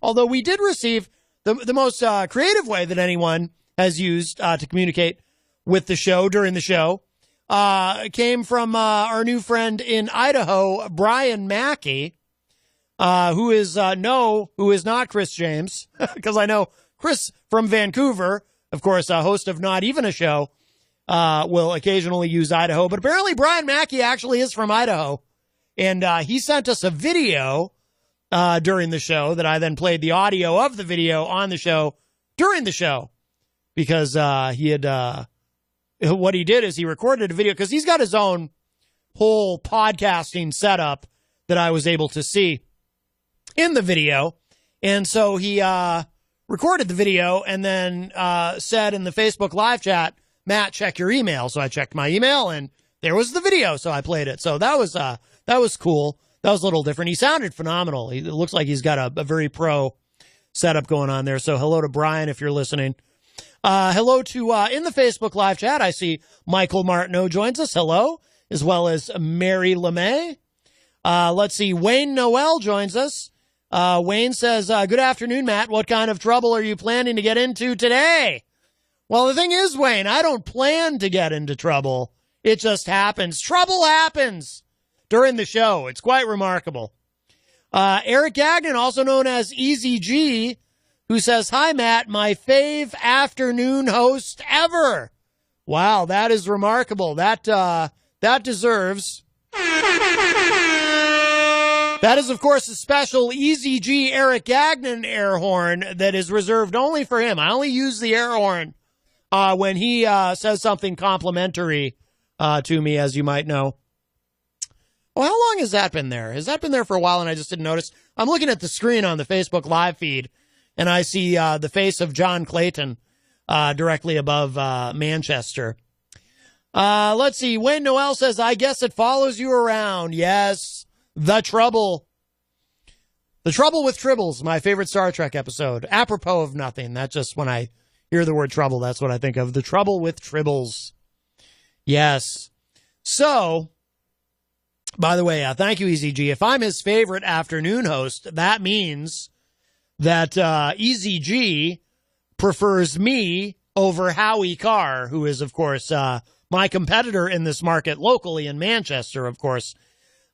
Although we did receive the most creative way that anyone has used to communicate with the show during the show came from our new friend in Idaho, Brian Mackey, who is not Chris James, because I know Chris from Vancouver, of course, a host of Not Even a Show, will occasionally use Idaho. But apparently Brian Mackey actually is from Idaho. And he sent us a video during the show that I then played the audio of the video on the show during the show. Because what he did is he recorded a video, because he's got his own whole podcasting setup that I was able to see in the video. And so he recorded the video and then said in the Facebook live chat, Matt, check your email. So I checked my email and there was the video. So I played it. So that was cool. That was a little different. He sounded phenomenal. It looks like he's got a very pro setup going on there. So hello to Brian if you're listening. Hello to in the Facebook live chat. I see Michael Martineau joins us. Hello, as well as Mary LeMay. Let's see. Wayne Noel joins us. Wayne says, good afternoon, Matt. What kind of trouble are you planning to get into today? Well, the thing is, Wayne, I don't plan to get into trouble. It just happens. Trouble happens during the show. It's quite remarkable. Eric Gagnon, also known as Easy G, who says, hi, Matt, my fave afternoon host ever. Wow, that is remarkable. That deserves... That is, of course, a special Easy G Eric Gagnon air horn that is reserved only for him. I only use the air horn when he says something complimentary to me, as you might know. Oh, how long has that been there? Has that been there for a while and I just didn't notice? I'm looking at the screen on the Facebook live feed, and I see the face of John Clayton directly above Manchester. Let's see. Wayne Noel says, I guess it follows you around. Yes. The Trouble. The Trouble with Tribbles, my favorite Star Trek episode. Apropos of nothing. That's just when I hear the word trouble, that's what I think of. The Trouble with Tribbles. Yes. So, by the way, thank you, Easy G. If I'm his favorite afternoon host, that means that Easy G prefers me over Howie Carr, who is, of course, my competitor in this market locally in Manchester, of course.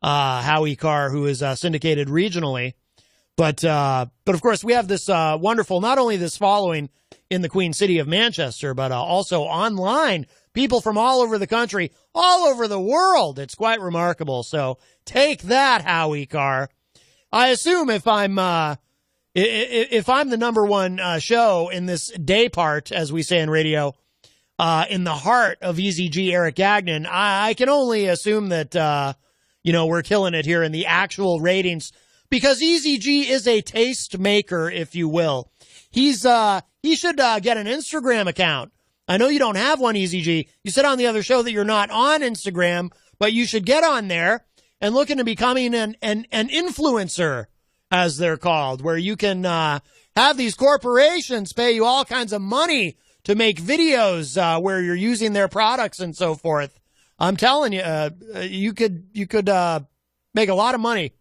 Howie Carr, who is syndicated regionally. But of course, we have this wonderful, not only this following in the Queen City of Manchester, but also online. People from all over the country, all over the world. It's quite remarkable. So take that, Howie Carr. I assume if I'm the number one show in this day part, as we say in radio, in the heart of Easy G Eric Gagnon, I can only assume that we're killing it here in the actual ratings, because Easy G is a taste maker, if you will. He should get an Instagram account. I know you don't have one, Easy G. You said on the other show that you're not on Instagram, but you should get on there and look into becoming an influencer, as they're called, where you can have these corporations pay you all kinds of money to make videos where you're using their products and so forth. I'm telling you, you could make a lot of money.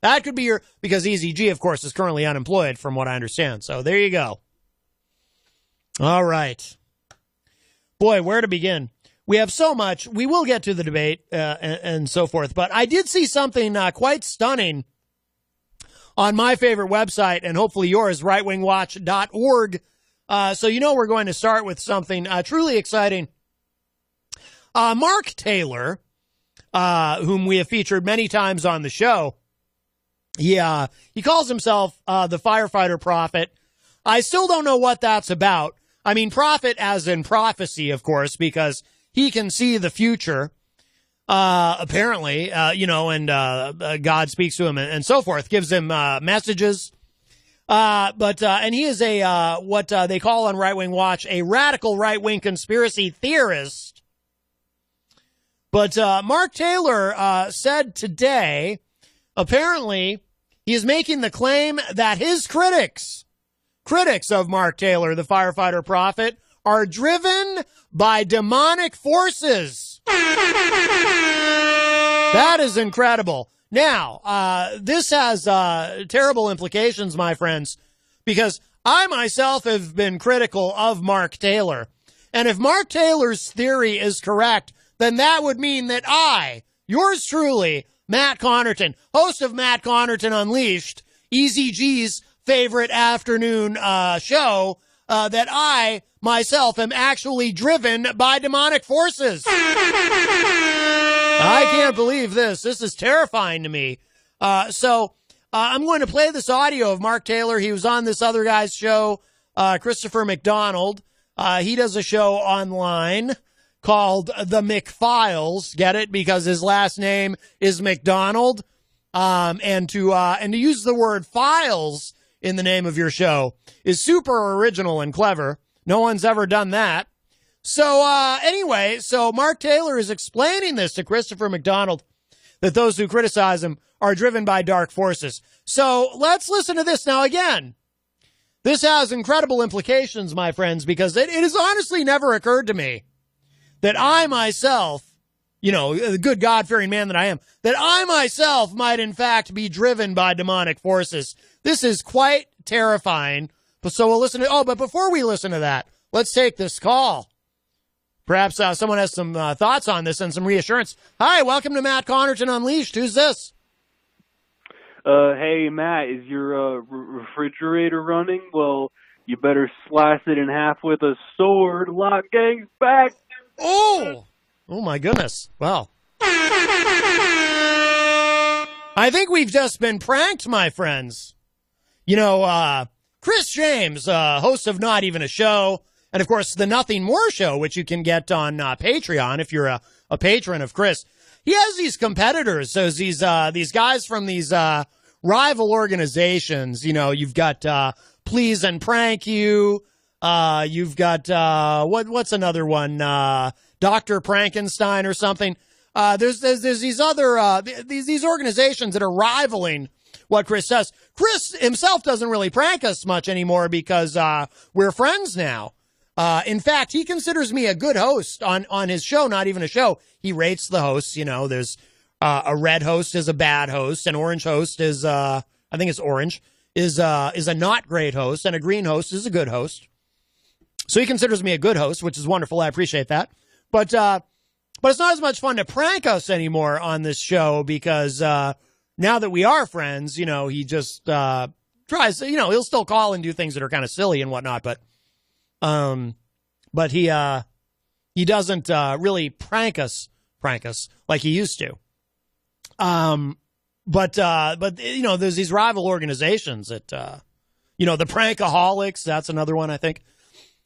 That could be because Easy G, of course, is currently unemployed, from what I understand. So there you go. All right. Boy, where to begin? We have so much. We will get to the debate and so forth. But I did see something quite stunning on my favorite website, and hopefully yours, rightwingwatch.org. So we're going to start with something truly exciting. Mark Taylor, whom we have featured many times on the show, he calls himself the firefighter prophet. I still don't know what that's about. I mean, prophet as in prophecy, of course, because he can see the future, apparently, and God speaks to him and so forth, gives him messages. And he is what they call on Right Wing Watch a radical right-wing conspiracy theorist. But Mark Taylor said today, apparently, he is making the claim that his critics of Mark Taylor, the firefighter prophet, are driven by demonic forces. That is incredible. Now, this has terrible implications, my friends, because I myself have been critical of Mark Taylor. And if Mark Taylor's theory is correct, then that would mean that I, yours truly, Matt Connarton, host of Matt Connarton Unleashed, Easy G's favorite afternoon show, that I, myself, am actually driven by demonic forces. I can't believe this. This is terrifying to me. So I'm going to play this audio of Mark Taylor. He was on this other guy's show, Christopher McDonald. He does a show online called The McFiles. Get it? Because his last name is McDonald. And to use the word files in the name of your show is super original and clever. No one's ever done that. So, anyway, so Mark Taylor is explaining this to Christopher McDonald, that those who criticize him are driven by dark forces. So let's listen to this. Now, again, this has incredible implications, my friends, because it has honestly never occurred to me that I myself, you know, the good God-fearing man that I am, that I myself might in fact be driven by demonic forces. This is quite terrifying. So we'll listen to, but before we listen to that, let's take this call. Perhaps someone has some thoughts on this and some reassurance. Hi, welcome to Matt Connarton Unleashed. Who's this? Hey, Matt, is your refrigerator running? Well, you better slice it in half with a sword. Lock gang's back. Oh my goodness. Well, I think we've just been pranked, my friends. You know, Chris James, host of Not Even a Show, and of course the Nothing More Show, which you can get on Patreon if you're a patron of Chris. He has these competitors, so these guys from these rival organizations. You know, you've got Please and Prank You. You've got what's another one? Dr. Frankenstein or something. There's these other these organizations that are rivaling what Chris says. Chris himself doesn't really prank us much anymore because we're friends now. In fact, he considers me a good host on his show, Not Even a Show. He rates the hosts. You know, there's a red host is a bad host, an orange host is I think it's orange is a not great host, and a green host is a good host. So he considers me a good host, which is wonderful. I appreciate that. But it's not as much fun to prank us anymore on this show because now that we are friends, you know, he just tries. You know, he'll still call and do things that are kind of silly and whatnot, but he doesn't really prank us like he used to. But you know, there's these rival organizations that you know, the Prankaholics. That's another one, I think.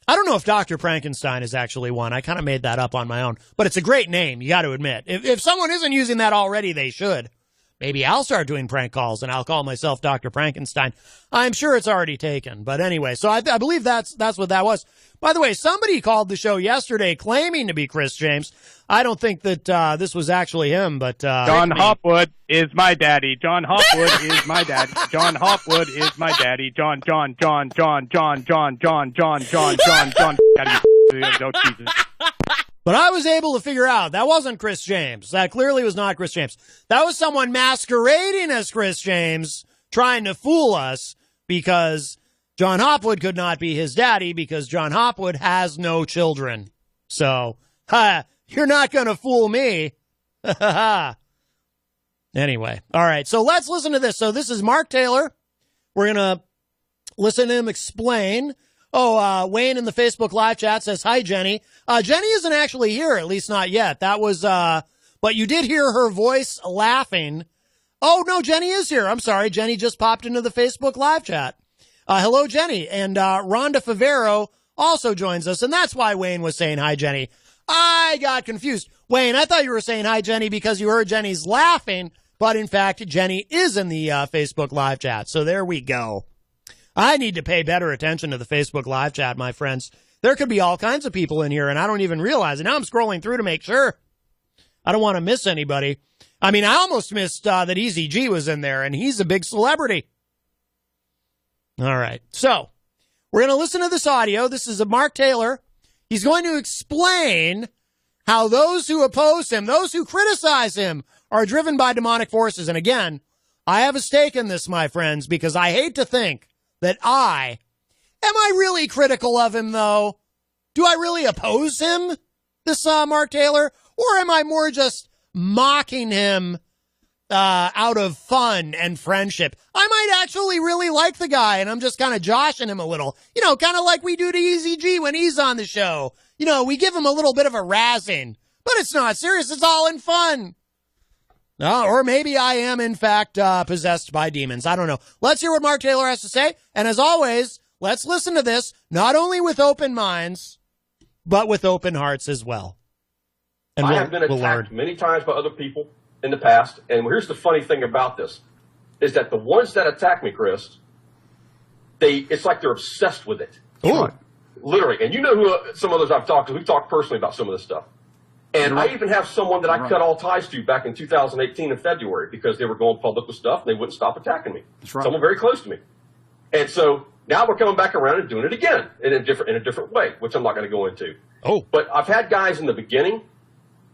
I don't know if Dr. Frankenstein is actually one. I kind of made that up on my own, but it's a great name. You got to admit, if someone isn't using that already, they should. Maybe I'll start doing prank calls and I'll call myself Dr. Frankenstein. I'm sure it's already taken, but anyway, so I believe that's what that was. By the way, somebody called the show yesterday claiming to be Chris James. I don't think that this was actually him, but John Hopwood is my daddy. John Hopwood is my daddy. John Hopwood is my daddy. John. Daddy. Oh, Jesus. But I was able to figure out that wasn't Chris James. That clearly was not Chris James. That was someone masquerading as Chris James, trying to fool us because John Hopwood could not be his daddy because John Hopwood has no children. So, you're not going to fool me. Anyway, all right. So let's listen to this. So this is Mark Taylor. We're going to listen to him explain. Wayne in the Facebook live chat says, hi, Jenny. Jenny isn't actually here, at least not yet. That was, but you did hear her voice laughing. Oh, no, Jenny is here. I'm sorry. Jenny just popped into the Facebook live chat. Hello, Jenny. And Rhonda Favero also joins us. And that's why Wayne was saying hi, Jenny. I got confused. Wayne, I thought you were saying hi, Jenny, because you heard Jenny's laughing. But in fact, Jenny is in the Facebook live chat. So there we go. I need to pay better attention to the Facebook live chat, my friends. There could be all kinds of people in here, and I don't even realize it. Now I'm scrolling through to make sure. I don't want to miss anybody. I mean, I almost missed that Easy G was in there, and he's a big celebrity. All right. So we're going to listen to this audio. This is Mark Taylor. He's going to explain how those who oppose him, those who criticize him, are driven by demonic forces. And again, I have a stake in this, my friends, because I hate to think that am I really critical of him, though? Do I really oppose him, this Mark Taylor? Or am I more just mocking him out of fun and friendship? I might actually really like the guy, and I'm just kind of joshing him a little. You know, kind of like we do to Easy G when he's on the show. You know, we give him a little bit of a razzing. But it's not serious. It's all in fun. Or maybe I am, in fact, possessed by demons. I don't know. Let's hear what Mark Taylor has to say. And as always, let's listen to this, not only with open minds, but with open hearts as well. And I have been attacked many times by other people in the past. And here's the funny thing about this, is that the ones that attack me, Chris, it's like they're obsessed with it. Ooh. Literally. And you know who some others I've talked to. We've talked personally about some of this stuff. And I even have someone that I cut all ties to back in 2018 in February because they were going public with stuff and they wouldn't stop attacking me. That's right. Someone very close to me. And so now we're coming back around and doing it again in a different way, which I'm not going to go into. Oh. But I've had guys in the beginning,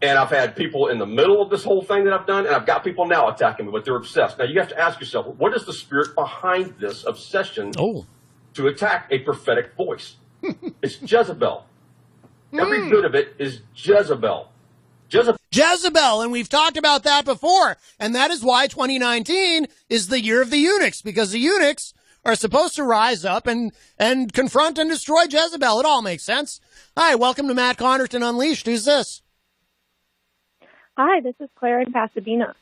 and I've had people in the middle of this whole thing that I've done, and I've got people now attacking me, but they're obsessed. Now you have to ask yourself, what is the spirit behind this obsession to attack a prophetic voice? It's Jezebel. Every bit of it is Jezebel. Jezebel, and we've talked about that before, and that is why 2019 is the year of the eunuchs, because the eunuchs are supposed to rise up and confront and destroy Jezebel. It all makes sense. Hi, welcome to Matt Connarton Unleashed. Who's this? Hi, this is Claire in Pasadena.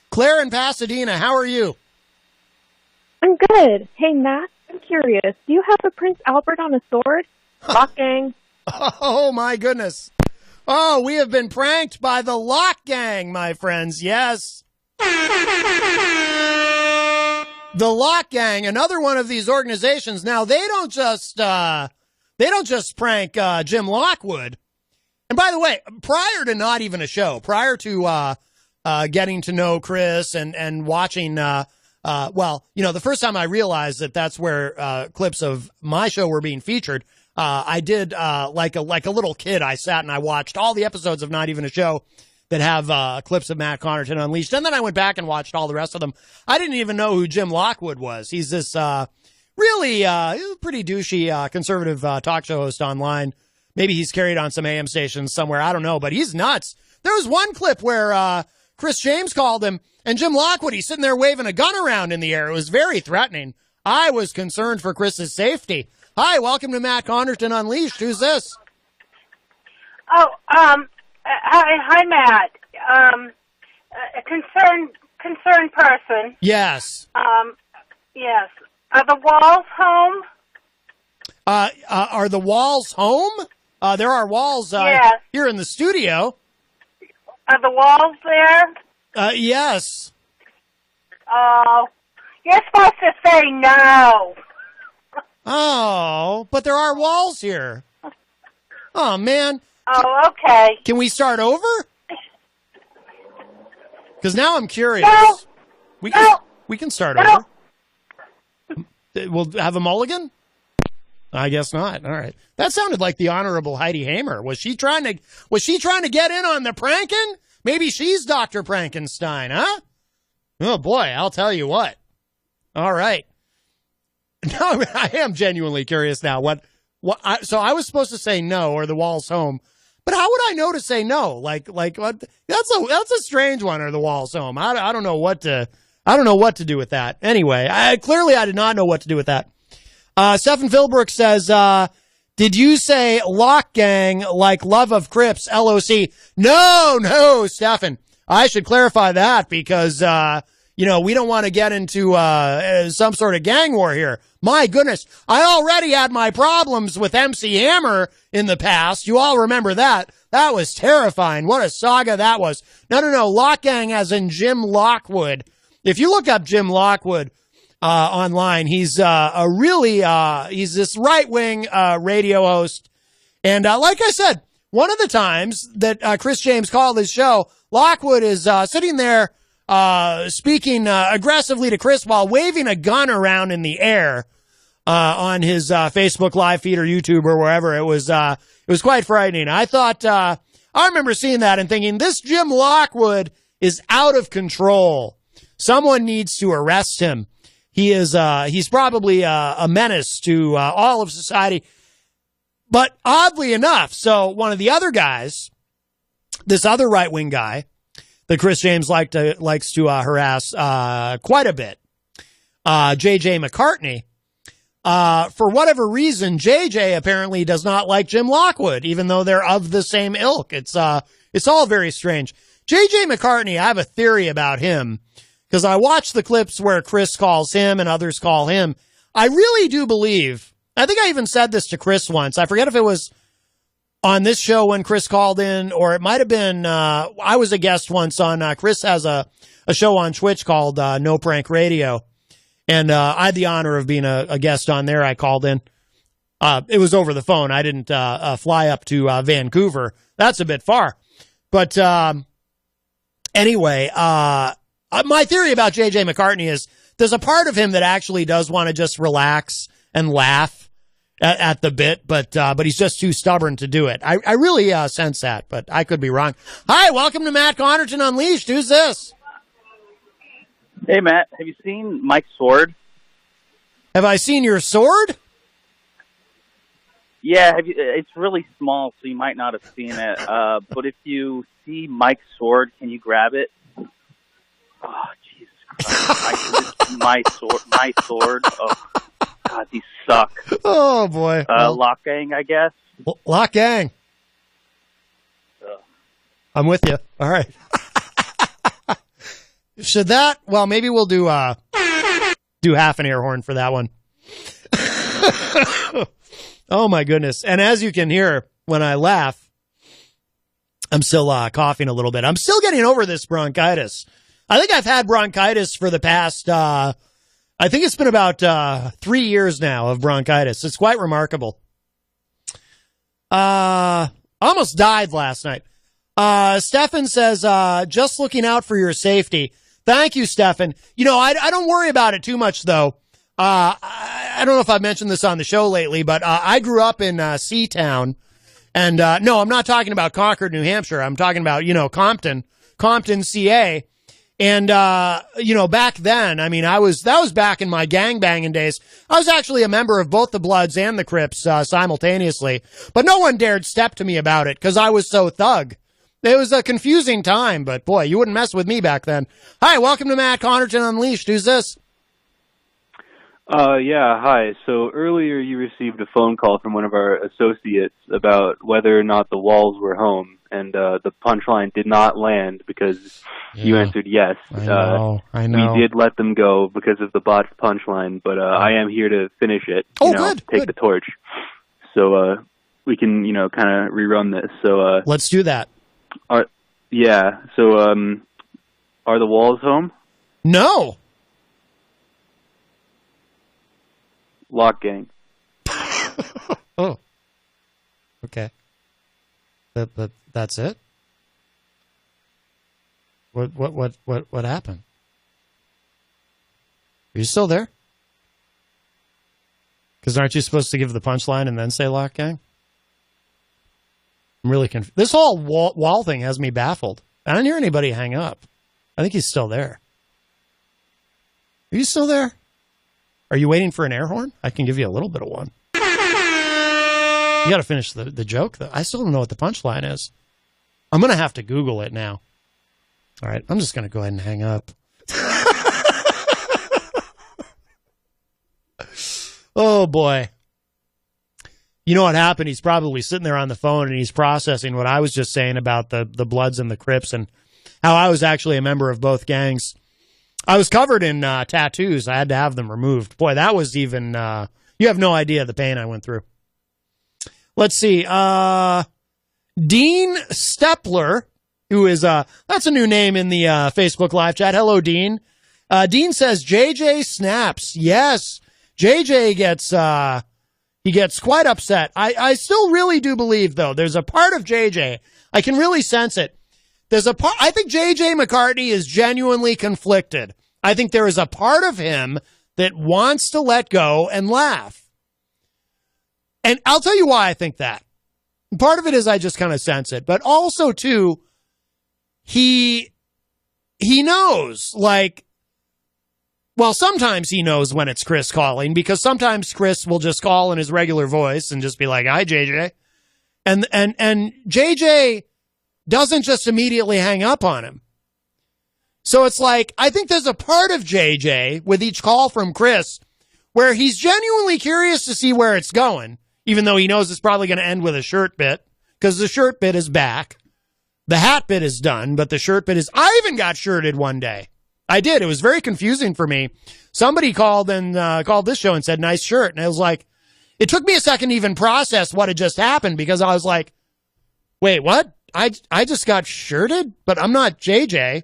Claire in Pasadena, how are you? I'm good. Hey, Matt, I'm curious. Do you have a Prince Albert on a sword? Lock gang? Oh, my goodness. Oh, we have been pranked by the Lock Gang, my friends. Yes. The Lock Gang, another one of these organizations. Now, they don't just prank Jim Lockwood. And by the way, prior to not even a show, prior to getting to know Chris and watching, well, you know, the first time I realized that that's where clips of my show were being featured, I did like a little kid. I sat and I watched all the episodes of Not Even a Show that have clips of Matt Connarton Unleashed, and then I went back and watched all the rest of them. I didn't even know who Jim Lockwood was. He's this really pretty douchey conservative talk show host online. Maybe he's carried on some AM stations somewhere. I don't know, but he's nuts. There was one clip where Chris James called him, and Jim Lockwood, he's sitting there waving a gun around in the air. It was very threatening. I was concerned for Chris's safety. Hi, welcome to Matt Connarton Unleashed. Who's this? Oh, hi, Matt. A concerned person. Yes. Yes. Are the walls home? Are the walls home? There are walls yes. Here in the studio. Are the walls there? Yes. Oh, you're supposed to say no. Oh, but there are walls here. Oh, man. Oh, okay. Can we start over? Because now I'm curious. No. We can start over. We'll have a mulligan? I guess not. All right. That sounded like the Honorable Heidi Hamer. Was she trying to get in on the pranking? Maybe she's Dr. Frankenstein, huh? Oh boy, I'll tell you what. All right. No, I am genuinely curious now. So I was supposed to say no, or the wall's home, but how would I know to say no? Like what? That's a strange one, or the wall's home. I don't know what to do with that. Anyway, I did not know what to do with that. Stephen Philbrook says, did you say Lock Gang like Love of Crips, LOC? No, Stephen. I should clarify that because, we don't want to get into some sort of gang war here. My goodness, I already had my problems with MC Hammer in the past. You all remember that. That was terrifying. What a saga that was. No. Lock Gang as in Jim Lockwood. If you look up Jim Lockwood online, he's he's this right-wing radio host. And like I said, one of the times that Chris James called his show, Lockwood is sitting there speaking aggressively to Chris while waving a gun around in the air on his Facebook live feed or YouTube or wherever. It was quite frightening. I thought I remember seeing that and thinking, this Jim Lockwood is out of control. Someone needs to arrest him. He's probably a menace to all of society. But oddly enough, so one of the other guys, this other right-wing guy that Chris James likes to harass quite a bit, J.J. McCartney, for whatever reason, J.J. apparently does not like Jim Lockwood, even though they're of the same ilk. It's all very strange. J.J. McCartney, I have a theory about him, because I watched the clips where Chris calls him and others call him. I really do believe, I think I even said this to Chris once. I forget if it was on this show when Chris called in, or it might have been, I was a guest once on, Chris has a show on Twitch called No Prank Radio. And I had the honor of being a guest on there. I called in. It was over the phone. I didn't fly up to Vancouver. That's a bit far. But anyway, my theory about J.J. McCartney is there's a part of him that actually does want to just relax and laugh at the bit, but he's just too stubborn to do it. I really sense that, but I could be wrong. Hi, welcome to Matt Connarton Unleashed. Who's this? Hey, Matt, have you seen Mike's sword? Have I seen your sword? Yeah, it's really small, so you might not have seen it. But if you see Mike's sword, can you grab it? Oh, Jesus Christ. My sword. Oh, God, these suck. Oh, boy. Lock Gang, I guess. Lock Gang. I'm with you. All right. Should that? Well, maybe we'll do half an air horn for that one. Oh my goodness! And as you can hear when I laugh, I'm still coughing a little bit. I'm still getting over this bronchitis. I think I've had bronchitis for the past. I think it's been about 3 years now of bronchitis. It's quite remarkable. I almost died last night. Stefan says, just looking out for your safety. Thank you, Stefan. You know, I don't worry about it too much, though. I don't know if I've mentioned this on the show lately, but I grew up in Seatown. And no, I'm not talking about Concord, New Hampshire. I'm talking about, Compton, CA. And, back then, I mean, that was back in my gangbanging days. I was actually a member of both the Bloods and the Crips simultaneously. But no one dared step to me about it because I was so thug. It was a confusing time, but boy, you wouldn't mess with me back then. Hi, welcome to Matt Connarton Unleashed. Who's this? Yeah, hi. So earlier you received a phone call from one of our associates about whether or not the walls were home, and the punchline did not land because you answered yes. I know. We did let them go because of the botched punchline, but I am here to finish it. Take the torch. So we can, kind of rerun this. So let's do that. Are the walls home? No. Lock Gang. Oh. Okay. That's it? What happened? Are you still there? Because aren't you supposed to give the punchline and then say Lock Gang? I'm really confused. This whole wall thing has me baffled. I don't hear anybody hang up. I think he's still there. Are you still there? Are you waiting for an air horn? I can give you a little bit of one. You got to finish the joke, though. I still don't know what the punchline is. I'm going to have to Google it now. All right, I'm just going to go ahead and hang up. Oh, boy. You know what happened? He's probably sitting there on the phone and he's processing what I was just saying about the Bloods and the Crips and how I was actually a member of both gangs. I was covered in tattoos. I had to have them removed. Boy, that was even, you have no idea the pain I went through. Let's see. Dean Stepler, who is, that's a new name in the Facebook live chat. Hello, Dean. Dean says, JJ snaps. Yes. JJ gets, he gets quite upset. I still really do believe, though, there's a part of JJ, I can really sense it. There's a part, I think JJ McCartney is genuinely conflicted. I think there is a part of him that wants to let go and laugh. And I'll tell you why I think that. Part of it is I just kind of sense it. But also, too, he he knows, like, well, sometimes he knows when it's Chris calling, because sometimes Chris will just call in his regular voice and just be like, hi, JJ. And JJ doesn't just immediately hang up on him. So it's like, I think there's a part of JJ with each call from Chris where he's genuinely curious to see where it's going, even though he knows it's probably going to end with a shirt bit, because the shirt bit is back. The hat bit is done, but the shirt bit is, I even got shirted one day. I did. It was very confusing for me. Somebody called and called this show and said, nice shirt. And I was like, it took me a second to even process what had just happened, because I was like, wait, what? I just got shirted, but I'm not JJ.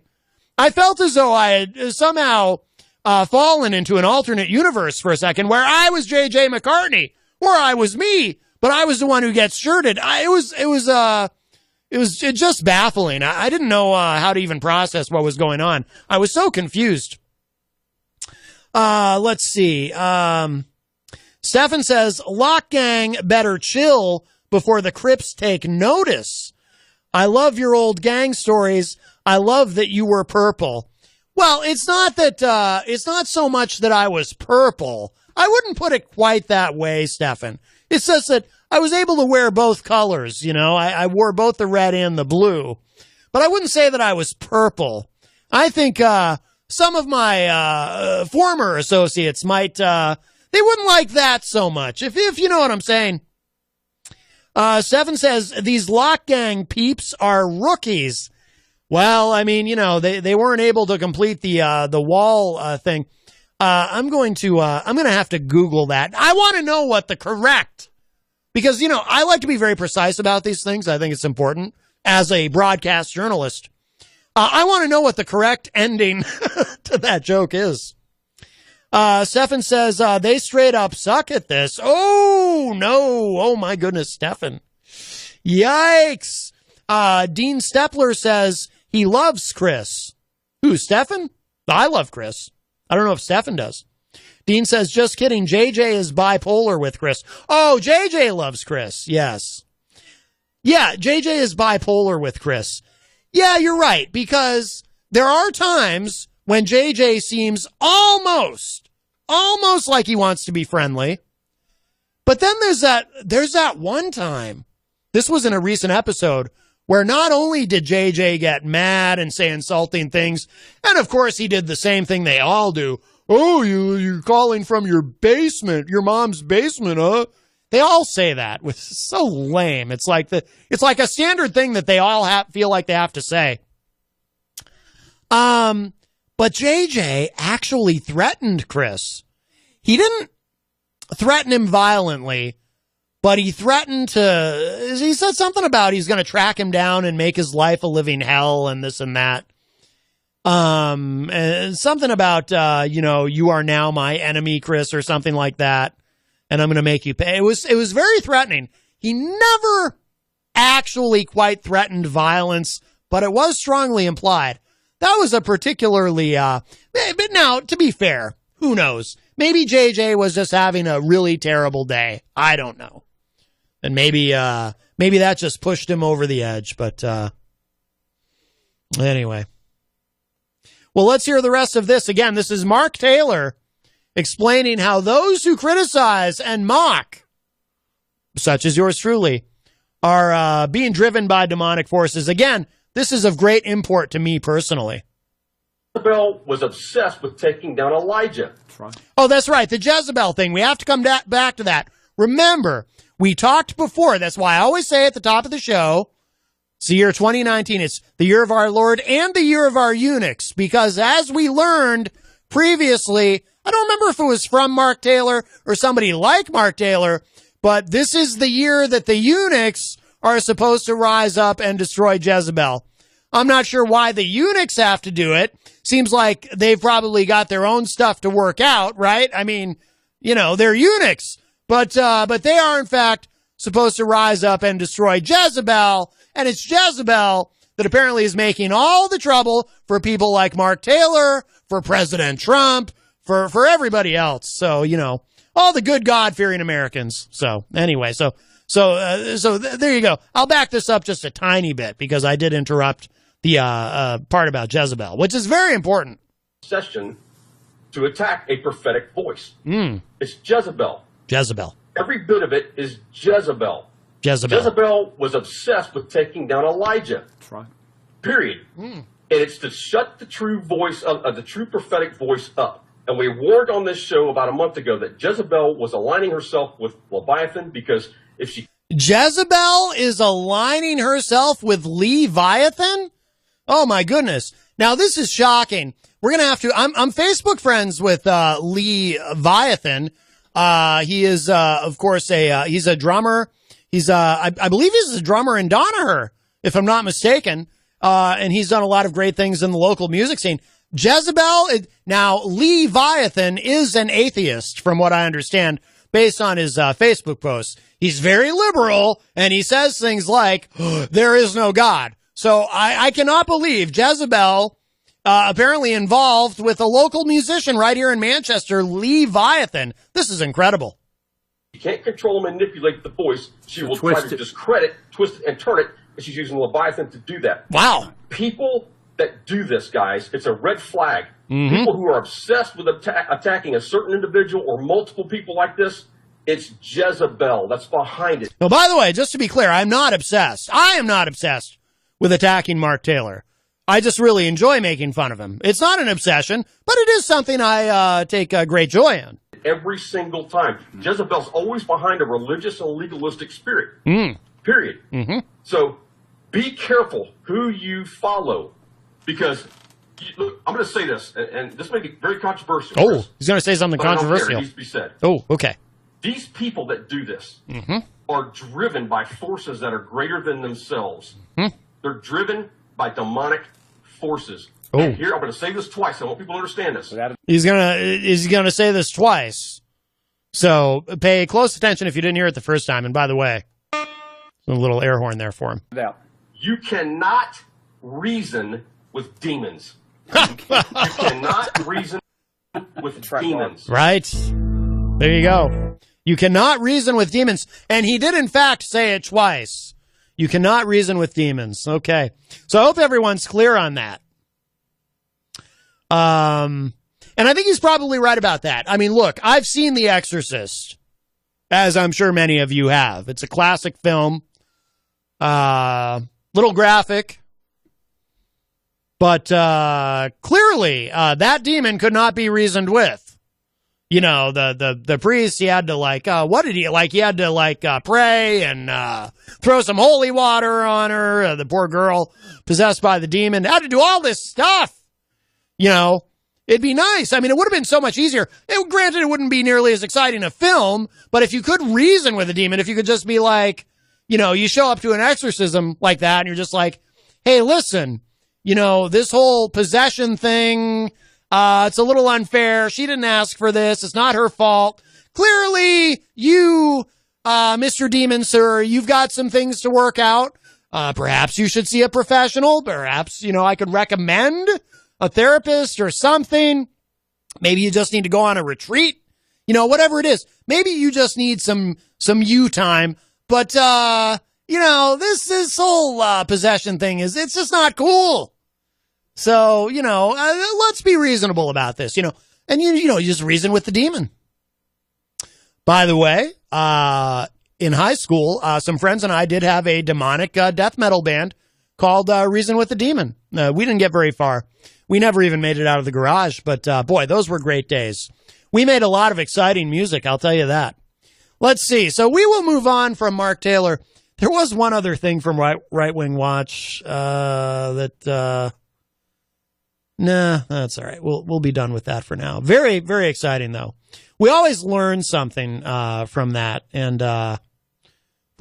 I felt as though I had somehow fallen into an alternate universe for a second where I was JJ McCartney, or I was me, but I was the one who gets shirted. It was just baffling. I didn't know how to even process what was going on. I was so confused. Let's see. Stefan says, Lock Gang better chill before the Crips take notice. I love your old gang stories. I love that you were purple. Well, it's not that, it's not so much that I was purple. I wouldn't put it quite that way, Stefan. It's just that I was able to wear both colors, you know. I wore both the red and the blue. But I wouldn't say that I was purple. I think some of my former associates might, they wouldn't like that so much, if you know what I'm saying. Stefan says, these Lock Gang peeps are rookies. Well, I mean, you know, they weren't able to complete the wall thing. I'm going to have to Google that. I want to know what the correct, because, you know, I like to be very precise about these things. I think it's important as a broadcast journalist. I want to know what the correct ending to that joke is. Stefan says, they straight up suck at this. Oh, no. Oh, my goodness, Stefan. Yikes. Dean Stepler says he loves Chris. Who, Stefan? I love Chris. I don't know if Stefan does. Dean says, just kidding. JJ is bipolar with Chris. Oh, JJ loves Chris. Yes. Yeah, JJ is bipolar with Chris. Yeah, you're right, because there are times when JJ seems almost like he wants to be friendly. But then there's that one time, this was in a recent episode, where not only did JJ get mad and say insulting things, and of course he did the same thing they all do. Oh, you're calling from your basement, your mom's basement, huh? They all say that, which is so lame. It's like a standard thing that they all feel like they have to say. But JJ actually threatened Chris. He didn't threaten him violently, but he threatened he said something about he's going to track him down and make his life a living hell and this and that. And something about, you are now my enemy, Chris, or something like that. And I'm going to make you pay. It was very threatening. He never actually quite threatened violence, but it was strongly implied. That was a particularly, but now, to be fair, who knows? Maybe JJ was just having a really terrible day. I don't know. And maybe that just pushed him over the edge, but, anyway. Well, let's hear the rest of this. Again, this is Mark Taylor explaining how those who criticize and mock, such as yours truly, are being driven by demonic forces. Again, this is of great import to me personally. Jezebel was obsessed with taking down Elijah. Oh, that's right. The Jezebel thing. We have to come back to that. Remember, we talked before. That's why I always say at the top of the show, it's the year 2019. It's the year of our Lord and the year of our eunuchs. Because as we learned previously, I don't remember if it was from Mark Taylor or somebody like Mark Taylor, but this is the year that the eunuchs are supposed to rise up and destroy Jezebel. I'm not sure why the eunuchs have to do it. Seems like they've probably got their own stuff to work out, right? I mean, they're eunuchs, but they are in fact supposed to rise up and destroy Jezebel, and it's Jezebel that apparently is making all the trouble for people like Mark Taylor, for President Trump, for everybody else. So, all the good God-fearing Americans. So anyway, so there you go. I'll back this up just a tiny bit because I did interrupt part about Jezebel, which is very important. Session to attack a prophetic voice. It's Jezebel. Jezebel. Every bit of it is Jezebel. Jezebel was obsessed with taking down Elijah. That's right. Period. And it's to shut the true voice of the true prophetic voice up. And we warned on this show about a month ago that Jezebel was aligning herself with Leviathan because if she... Jezebel is aligning herself with Leviathan? Oh, my goodness. Now, this is shocking. We're going to have to... I'm Facebook friends with Leviathan. He is, of course, he's a drummer. He's I believe he's a drummer in Donaher, if I'm not mistaken. And he's done a lot of great things in the local music scene. Jezebel, now Leviathan is an atheist, from what I understand, based on his Facebook posts. He's very liberal, and he says things like, there is no God. So I cannot believe Jezebel, apparently involved with a local musician right here in Manchester, Leviathan. This is incredible. You can't control and manipulate the voice. She will try to discredit, twist it, and turn it, and she's using Leviathan to do that. Wow. People that do this, guys, it's a red flag. People who are obsessed with attacking a certain individual or multiple people like this, it's Jezebel that's behind it. Now, by the way, just to be clear, I'm not obsessed. I am not obsessed with attacking Mark Taylor. I just really enjoy making fun of him. It's not an obsession, but it is something I take great joy in. Every single time. Jezebel's always behind a religious and legalistic spirit. Period. So be careful who you follow. Because, look, I'm going to say this, and this may be very controversial. Oh, he's going to say something controversial. It needs to be said. Oh, okay. These people that do this are driven by forces that are greater than themselves. They're driven by demonic forces. Oh. And here, I'm going to say this twice. I want people to understand this. He's gonna say this twice. So pay close attention if you didn't hear it the first time. And by the way, a little air horn there for him. You cannot reason with demons. You cannot reason with demons. Right. There you go. You cannot reason with demons. And he did, in fact, say it twice. You cannot reason with demons. Okay. So I hope everyone's clear on that. And I think he's probably right about that. I mean, look, I've seen The Exorcist, as I'm sure many of you have. It's a classic film. Little graphic. But clearly, that demon could not be reasoned with. You know, the priest, he had to what did he like? He had to pray and throw some holy water on her. The poor girl possessed by the demon had to do all this stuff. You know, it'd be nice. I mean, it would have been so much easier. Granted, it wouldn't be nearly as exciting a film, but if you could reason with a demon, if you could just be like, you know, you show up to an exorcism like that and you're just like, hey, listen, you know, this whole possession thing, it's a little unfair. She didn't ask for this. It's not her fault. Clearly, you, Mr. Demon, sir, you've got some things to work out. Perhaps you should see a professional. Perhaps, you know, I could recommend a therapist or something. Maybe you just need to go on a retreat. You know, whatever it is. Maybe you just need some you time. But, you know, this whole possession thing it's just not cool. So, you know, let's be reasonable about this, you know. And, you know, you just reason with the demon. By the way, in high school, some friends and I did have a demonic death metal band called Reason with the Demon. We didn't get very far. We never even made it out of the garage. But, boy, those were great days. We made a lot of exciting music, I'll tell you that. Let's see. So we will move on from Mark Taylor. There was one other thing from Right Wing Watch that... Nah, that's all right. We'll be done with that for now. Very, very exciting, though. We always learn something from that, and boy,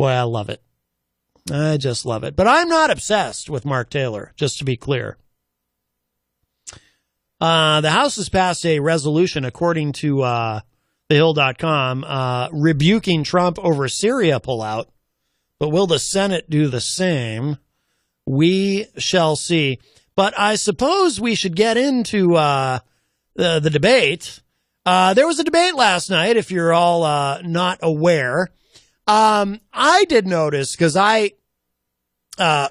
I love it. I just love it. But I'm not obsessed with Mark Taylor, just to be clear. The House has passed a resolution, according to thehill.com, rebuking Trump over Syria pullout. But will the Senate do the same? We shall see. But I suppose we should get into the debate. There was a debate last night, if you're all not aware. I did notice, because I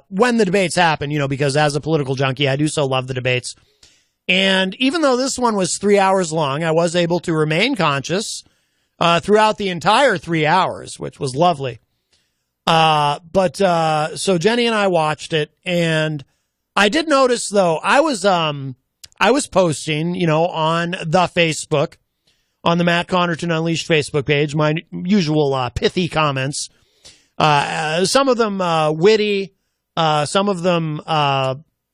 when the debates happen, because as a political junkie, I do so love the debates. And even though this one was 3 hours long, I was able to remain conscious throughout the entire 3 hours, which was lovely. So Jenny and I watched it, and I did notice, though, I was posting, on the Facebook, on the Matt Connarton Unleashed Facebook page, my usual but comments. Some of them witty, some of them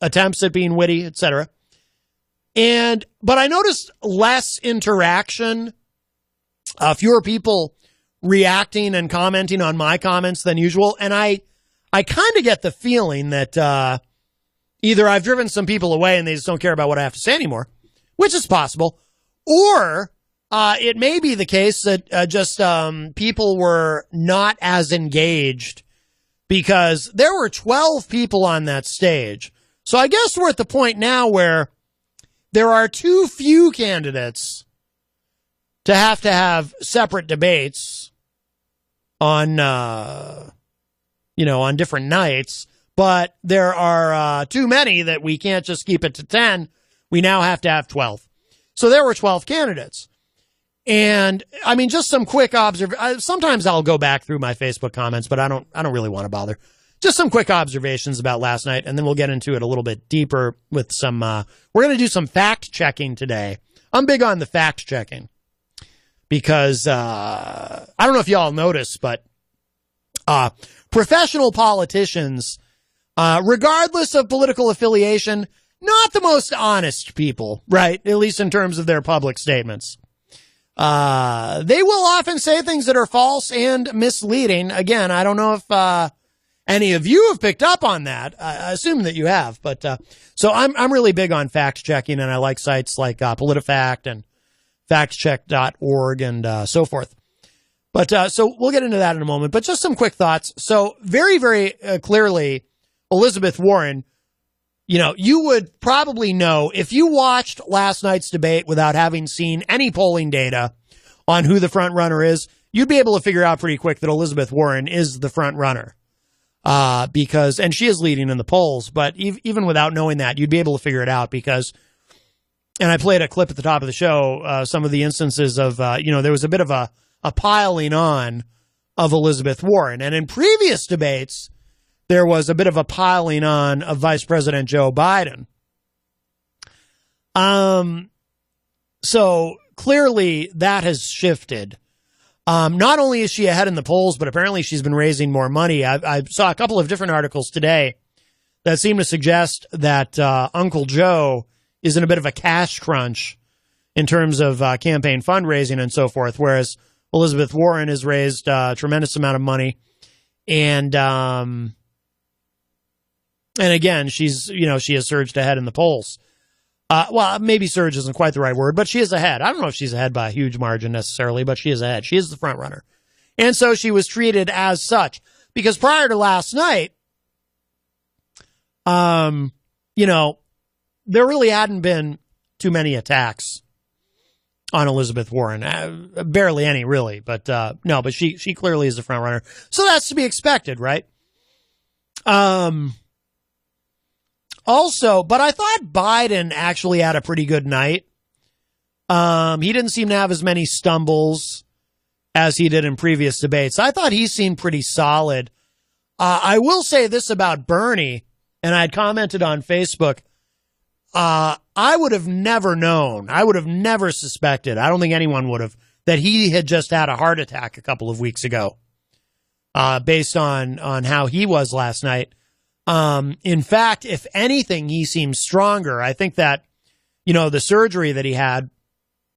attempts at being witty, etc. But I noticed less interaction, fewer people reacting and commenting on my comments than usual. And I kind of get the feeling that either I've driven some people away and they just don't care about what I have to say anymore, which is possible, or it may be the case that just people were not as engaged because there were 12 people on that stage. So I guess we're at the point now where there are too few candidates to have separate debates on, on different nights, but there are too many that we can't just keep it to 10. We now have to have 12. So there were 12 candidates. And I mean, just some quick sometimes I'll go back through my Facebook comments, but I don't really want to bother. Just some quick observations about last night, and then we'll get into it a little bit deeper with some, we're going to do some fact checking today. I'm big on the fact checking because, I don't know if y'all noticed, but, professional politicians, regardless of political affiliation, not the most honest people, right? At least in terms of their public statements. They will often say things that are false and misleading. Again, I don't know if, any of you have picked up on that. I assume that you have, but, so I'm really big on fact checking, and I like sites like, PolitiFact and factcheck.org and, so forth. But, so we'll get into that in a moment, but just some quick thoughts. So very, very clearly, Elizabeth Warren, you would probably know if you watched last night's debate without having seen any polling data on who the front runner is, you'd be able to figure out pretty quick that Elizabeth Warren is the front runner. And she is leading in the polls, but even without knowing that, you'd be able to figure it out because, and I played a clip at the top of the show, some of the instances of, there was a bit of a piling on of Elizabeth Warren. And in previous debates, there was a bit of a piling on of Vice President Joe Biden. So clearly that has shifted. Not only is she ahead in the polls, but apparently she's been raising more money. I saw a couple of different articles today that seem to suggest that Uncle Joe is in a bit of a cash crunch in terms of campaign fundraising and so forth, whereas Elizabeth Warren has raised a tremendous amount of money. And again, she has surged ahead in the polls. Well, maybe surge isn't quite the right word, but she is ahead. I don't know if she's ahead by a huge margin necessarily, but she is ahead. She is the front runner. And so she was treated as such. Because prior to last night, there really hadn't been too many attacks on Elizabeth Warren. Barely any, really. But no, but she clearly is the front runner. So that's to be expected, right? Also, but I thought Biden actually had a pretty good night. He didn't seem to have as many stumbles as he did in previous debates. I thought he seemed pretty solid. I will say this about Bernie, and I had commented on Facebook. I would have never known. I would have never suspected. I don't think anyone would have, that he had just had a heart attack a couple of weeks ago, based on how he was last night. In fact, if anything, he seems stronger. I think that, the surgery that he had,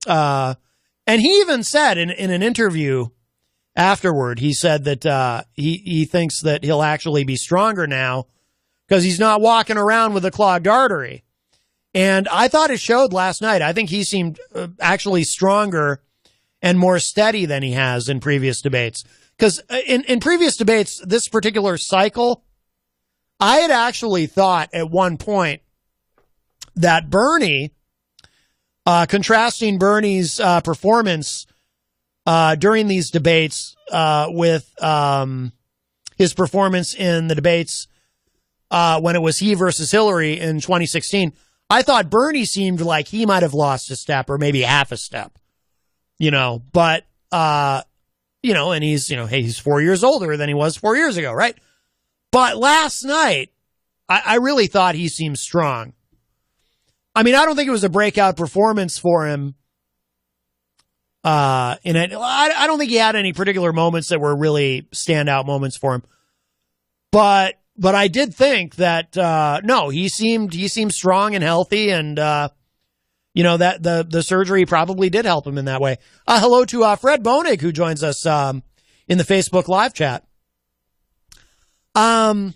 and he even said in an interview afterward, he said that, he thinks that he'll actually be stronger now because he's not walking around with a clogged artery. And I thought it showed last night. I think he seemed actually stronger and more steady than he has in previous debates. Because in previous debates, this particular cycle, I had actually thought at one point that Bernie, contrasting Bernie's performance during these debates with his performance in the debates when it was he versus Hillary in 2016, I thought Bernie seemed like he might have lost a step or maybe half a step, but, and he's, hey, he's 4 years older than he was 4 years ago, right? But last night, I really thought he seemed strong. I mean, I don't think it was a breakout performance for him. I don't think he had any particular moments that were really standout moments for him. But I did think that, no, he seemed strong and healthy, and, that the surgery probably did help him in that way. Hello to Fred Bonig, who joins us in the Facebook live chat. I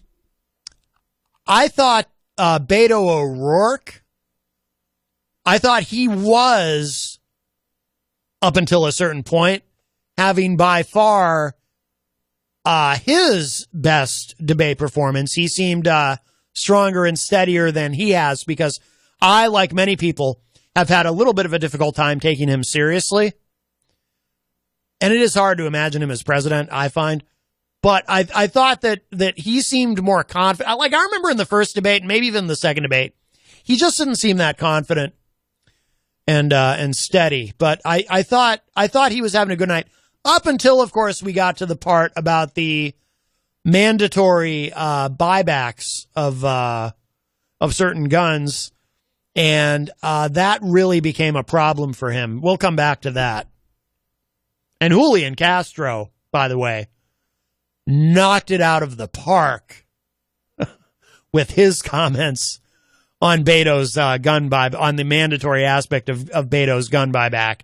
thought Beto O'Rourke, I thought he was, up until a certain point, having by far his best debate performance. He seemed stronger and steadier than he has, because I, like many people, have had a little bit of a difficult time taking him seriously. And it is hard to imagine him as president, I find. But I thought that he seemed more confident. Like, I remember in the first debate, and maybe even the second debate, he just didn't seem that confident and steady. But I thought he was having a good night, up until, of course, we got to the part about the mandatory buybacks of certain guns, and that really became a problem for him. We'll come back to that. And Julian Castro, by the way, knocked it out of the park with his comments on Beto's gun buyback, on the mandatory aspect of Beto's gun buyback.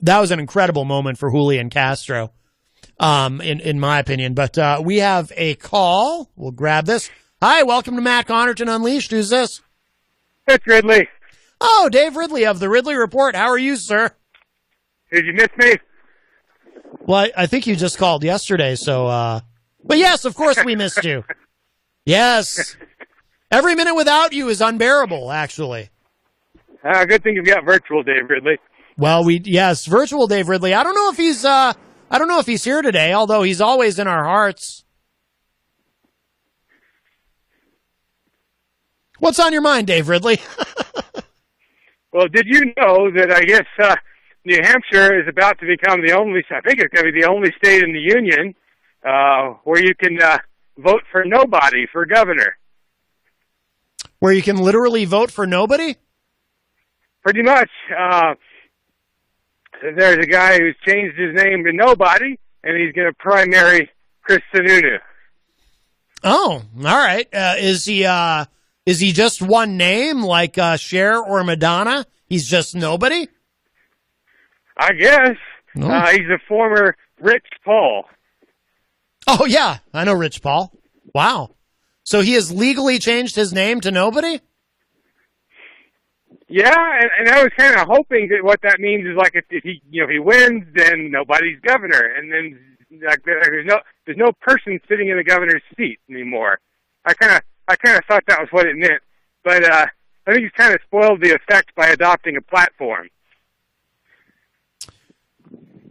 That was an incredible moment for Julian Castro, in my opinion. But we have a call. We'll grab this. Hi, welcome to Matt Connarton Unleashed. Who's this? It's Ridley. Oh, Dave Ridley of the Ridley Report. How are you, sir? Did you miss me? Well, I think you just called yesterday, so, but yes, of course we missed you. Yes. Every minute without you is unbearable, actually. Good thing you've got virtual Dave Ridley. Well, yes, virtual Dave Ridley. I don't know if he's here today, although he's always in our hearts. What's on your mind, Dave Ridley? Well, did you know that I guess New Hampshire is about to become the only, I think it's going to be the only state in the union where you can vote for nobody for governor. Where you can literally vote for nobody? Pretty much. There's a guy who's changed his name to Nobody, and he's going to primary Chris Sununu. Oh, all right. Is he just one name, like Cher or Madonna? He's just Nobody? I guess. No. He's a former Rich Paul. Oh, yeah. I know Rich Paul. Wow. So he has legally changed his name to Nobody? Yeah, and I was kind of hoping that what that means is, like, if he wins, then nobody's governor, and then like there's no person sitting in the governor's seat anymore. I kind of thought that was what it meant, but I think he's kind of spoiled the effect by adopting a platform.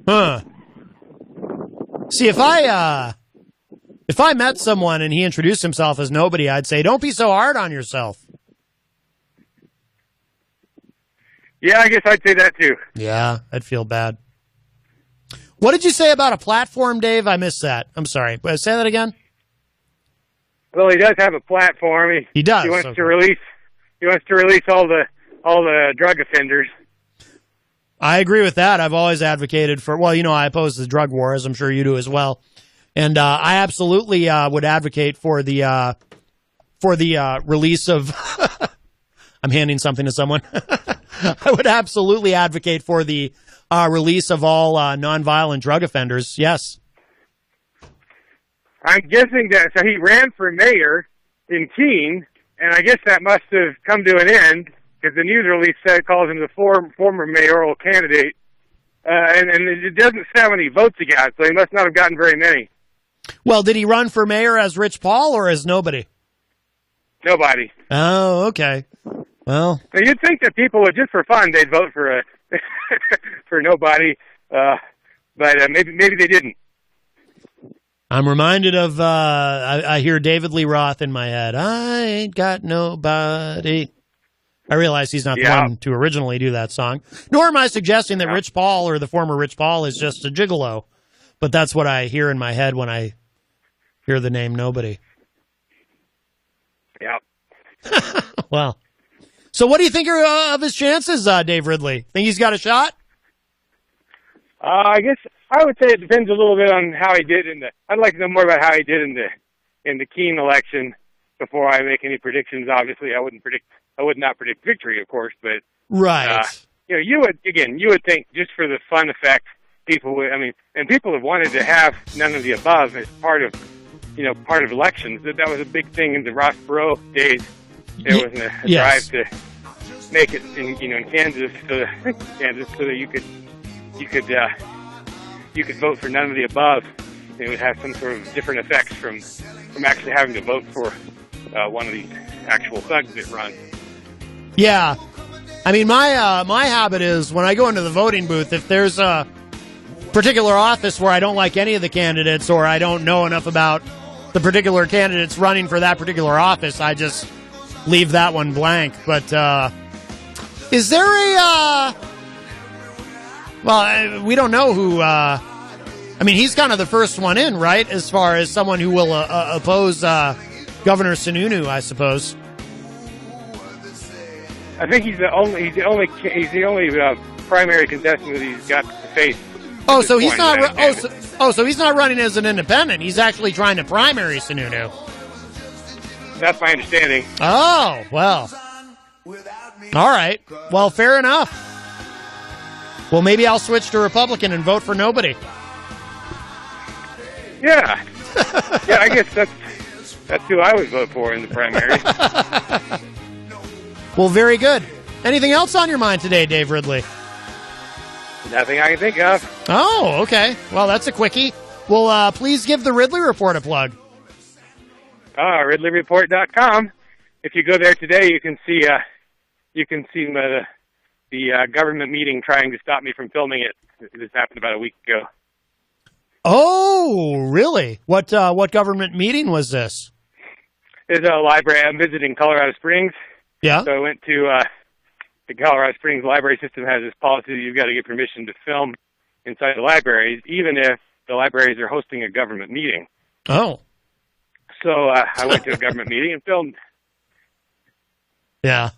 Huh. See, if I met someone and he introduced himself as Nobody, I'd say, don't be so hard on yourself. Yeah, I guess I'd say that too. Yeah, I'd feel bad. What did you say about a platform, Dave? I missed that. I'm sorry. Say that again. Well, he does have a platform. He does. He wants to release all the drug offenders. I agree with that. I've always advocated for. Well, I oppose the drug war, as I'm sure you do as well. And I absolutely would advocate for the release of. I'm handing something to someone. I would absolutely advocate for the release of all nonviolent drug offenders. Yes. I'm guessing that, so he ran for mayor in Keene, and I guess that must have come to an end, because the news release calls him the former mayoral candidate, and it doesn't say how many votes he got, so he must not have gotten very many. Well, did he run for mayor as Rich Paul or as Nobody? Nobody. Oh, okay. Well, so you'd think that people would, just for fun, they'd vote for for Nobody, but maybe they didn't. I'm reminded of, I hear David Lee Roth in my head. I ain't got nobody. I realize he's not the one to originally do that song. Nor am I suggesting that Rich Paul or the former Rich Paul is just a gigolo. But that's what I hear in my head when I hear the name Nobody. Yeah. Well, so what do you think of his chances, Dave Ridley? Think he's got a shot? I guess I would say it depends a little bit on how he did I'd like to know more about how he did in the Keene election before I make any predictions. Obviously, I would not predict victory, of course, but right. You would think just for the fun effect, people have wanted to have none of the above as part of elections. That was a big thing in the Ross Perot days. There was a drive to make it in Kansas, so that you could vote for none of the above. It would have some sort of different effects from actually having to vote for one of these actual thugs that run. Yeah, I mean my habit is when I go into the voting booth, if there's a particular office where I don't like any of the candidates or I don't know enough about the particular candidates running for that particular office, I just leave that one blank. But is there we don't know who. He's kind of the first one in, right? As far as someone who will oppose Governor Sununu, I suppose. I think he's the only primary contestant that he's got to face. Oh, so he's not. So he's not running as an independent. He's actually trying to primary Sununu. That's my understanding. Oh, well. All right. Well, fair enough. Well, maybe I'll switch to Republican and vote for Nobody. Yeah. Yeah, I guess that's who I would vote for in the primary. Well, very good. Anything else on your mind today, Dave Ridley? Nothing I can think of. Oh, okay. Well, that's a quickie. Well, please give the Ridley Report a plug. RidleyReport.com. If you go there today, you can see the government meeting trying to stop me from filming it. This happened about a week ago. Oh, really? What government meeting was this? It's a library. I'm visiting Colorado Springs. Yeah. So I went to the Colorado Springs library system has this policy that you've got to get permission to film inside the libraries, even if the libraries are hosting a government meeting. Oh. So I went to a government meeting and filmed. Yeah.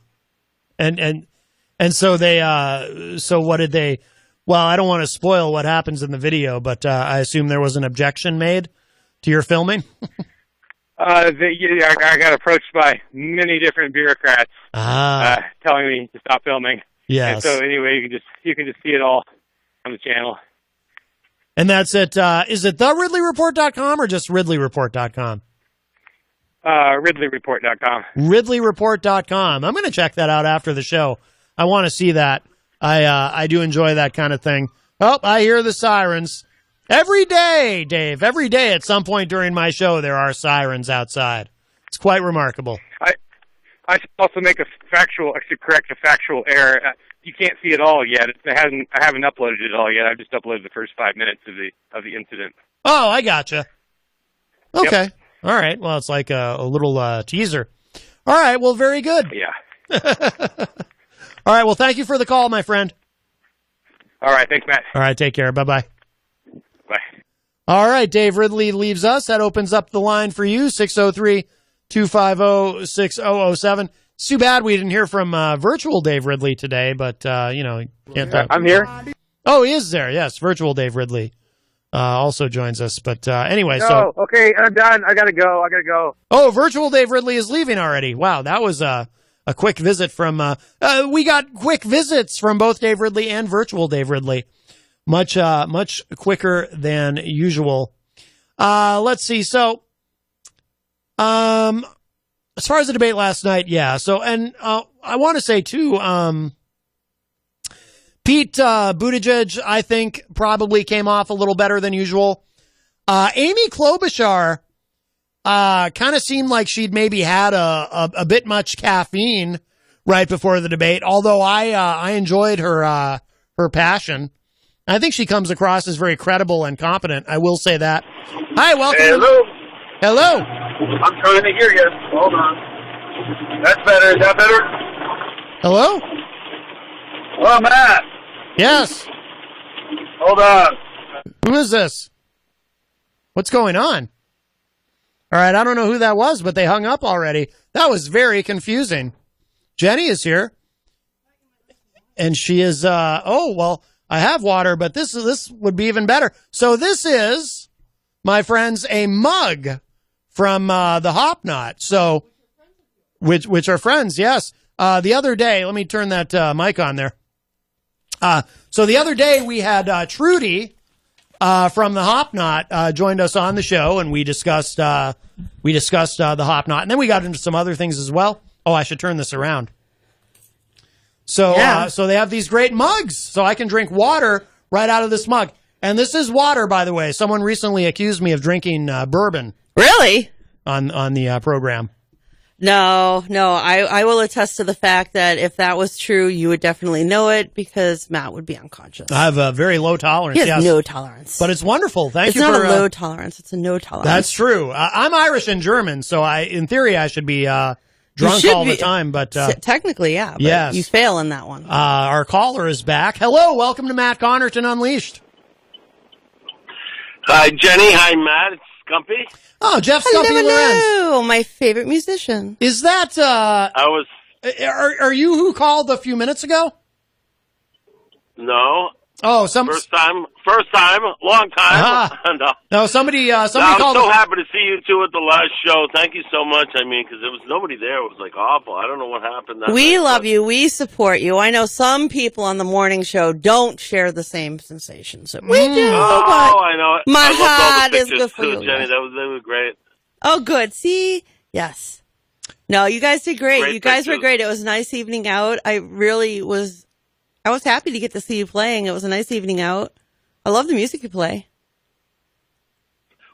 And so they so what did they? Well, I don't want to spoil what happens in the video, but I assume there was an objection made to your filming. I got approached by many different bureaucrats telling me to stop filming. Yes. And so anyway, you can just see it all on the channel. And that's it. Is it theridleyreport.com or just ridleyreport.com? RidleyReport.com. RidleyReport.com. I'm going to check that out after the show. I want to see that. I do enjoy that kind of thing. Oh, I hear the sirens. Every day, Dave, every day at some point during my show, there are sirens outside. It's quite remarkable. I should also correct a factual error. You can't see it all yet. I haven't uploaded it all yet. I've just uploaded the first 5 minutes of the incident. Oh, I gotcha. Okay. Yep. All right. Well, it's like a little teaser. All right. Well, very good. Yeah. All right. Well, thank you for the call, my friend. All right. Thanks, Matt. All right. Take care. Bye-bye. Bye. All right. Dave Ridley leaves us. That opens up the line for you, 603-250-6007. It's too bad we didn't hear from virtual Dave Ridley today, but, can't talk. I'm here. Oh, he is there. Yes. Virtual Dave Ridley also joins us. But anyway, so. Okay. I'm done. I got to go. Oh, virtual Dave Ridley is leaving already. Wow. That was a quick visit from, we got quick visits from both Dave Ridley and virtual Dave Ridley. Much quicker than usual. Let's see. So, as far as the debate last night, yeah. So, and I want to say too, Pete Buttigieg, I think, probably came off a little better than usual. Amy Klobuchar kind of seemed like she'd maybe had a bit much caffeine right before the debate. Although I enjoyed her passion. I think she comes across as very credible and competent. I will say that. Hi, welcome. Hello. Hello. I'm trying to hear you. Hold on. That's better. Is that better? Hello? Hello, Matt. Yes. Hold on. Who is this? What's going on? All right, I don't know who that was, but they hung up already. That was very confusing. Jenny is here. And she is, oh, well, I have water, but this would be even better. So this is, my friends, a mug from the Hop Knot. So, which are friends, yes. The other day, let me turn that mic on there. So the other day we had Trudy from the Hop Knot joined us on the show, and we discussed the Hop Knot, and then we got into some other things as well. Oh, I should turn this around. So, so they have these great mugs, so I can drink water right out of this mug. And this is water, by the way. Someone recently accused me of drinking bourbon. Really? On the program. No. I will attest to the fact that if that was true, you would definitely know it because Matt would be unconscious. I have a very low tolerance. He has no tolerance. But it's wonderful. Thank you for... It's for... not a low tolerance. It's a no tolerance. That's true. I'm Irish and German, so in theory, I should be drunk all the time. But technically, yeah. But yes. You fail in that one. Our caller is back. Hello. Welcome to Matt Connarton Unleashed. Hi, Jenny. Hi, Matt. It's Scumpy. Oh, Jeff Scumpy Lorenz. Hello, my favorite musician. Is that, I was... Are you who called a few minutes ago? No. Oh, First time, long time. No, somebody I was called. so happy to see you two at the last show. Thank you so much. I mean, because there was nobody there. It was like awful. I don't know what happened. We love you. We support you. I know some people on the morning show don't share the same sensations that we do. Oh, I know. My heart is good for you. Jenny. They were great. Oh, good. See? Yes. No, you guys did great. You guys were pictures. great. It was a nice evening out. I was happy to get to see you playing. It was a nice evening out. I love the music you play.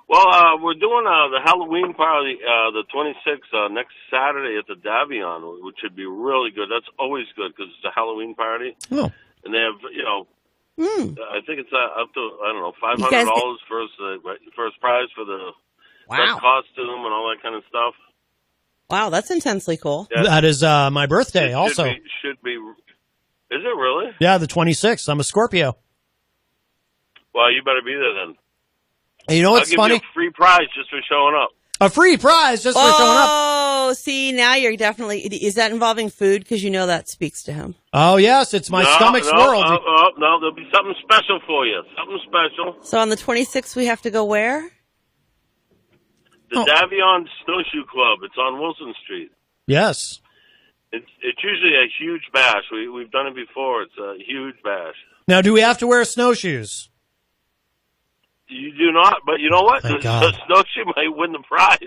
Well, we're doing the Halloween party, the 26th, next Saturday at the Davion, which should be really good. That's always good because it's a Halloween party. Oh. And they have, I think it's up to, I don't know, $500 first prize for the best costume and all that kind of stuff. Wow, that's intensely cool. Yeah. That is my birthday also. Should be. Is it really? Yeah, the 26th. I'm a Scorpio. Well, you better be there then. And you know what's funny? I'll give you a free prize just for showing up. A free prize just for showing up? Oh, see, now you're definitely... Is that involving food? Because you know that speaks to him. Oh, yes, it's my stomach's world. No, there'll be something special for you. Something special. So on the 26th, we have to go where? The Davion Snowshoe Club. It's on Wilson Street. Yes. It's usually a huge bash. We've done it before. It's a huge bash. Now, do we have to wear snowshoes? You do not, but you know what? Thank The God. snowshoe might win the prize.